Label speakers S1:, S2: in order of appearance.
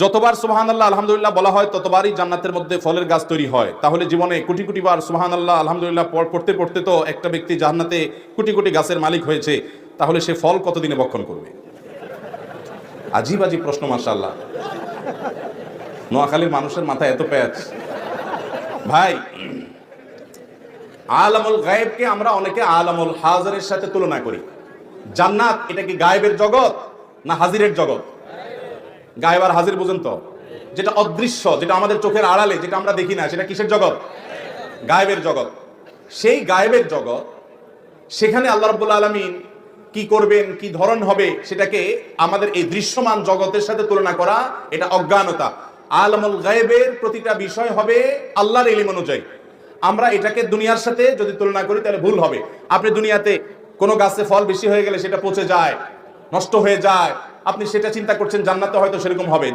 S1: যতবার সুবহানাল্লাহ আলহামদুলিল্লাহ বলা হয় ততবারই জান্নাতের মধ্যে ফলের গাছ তৈরি হয়। তাহলে জীবনে কোটি কোটি বার সুবহানাল্লাহ আলহামদুলিল্লাহ পড়তে পড়তে তো একটা ব্যক্তি জান্নাতে কোটি কোটি গাছের মালিক হয়েছে, তাহলে সে ফল কতদিনে ভক্ষণ করবে? আজীব আজীব প্রশ্ন, মাশাআল্লাহ। নোয়াখালীর মানুষের মাথায় এত প্যাচ। ভাই, আলামুল গায়েবকে আমরা অনেকে আলামুল হাজিরের সাথে তুলনা করি। জান্নাত এটা কি গায়েবের জগৎ না হাজিরের জগৎ? গায়েব আর হাজির বুঝেন তো? যেটা অদৃশ্য, যেটা আমাদের চোখের আড়ালে, যেটা আমরা দেখি না, সেটা কিসের জগৎ? গায়েবের জগৎ। সেই গায়েবের জগৎ, সেখানে আল্লাহ রাব্বুল আলামিন কি করবেন, কি ধরন হবে, সেটাকে আমাদের এই দৃশ্যমান জগতের সাথে তুলনা করা এটা অজ্ঞানতা। আলামুল গায়েবের প্রতিটা বিষয় হবে আল্লাহর ইলম অনুযায়ী। আমরা এটাকে দুনিয়ার সাথে যদি তুলনা করি তাহলে ভুল হবে। আপনি দুনিয়াতে কোনো গাছে ফল বেশি হয়ে গেলে সেটা পচে যায়, নষ্ট হয়ে যায়, আপনি সেটা চিন্তা করছেন জান্নাতে হয়তো সেরকম হবে।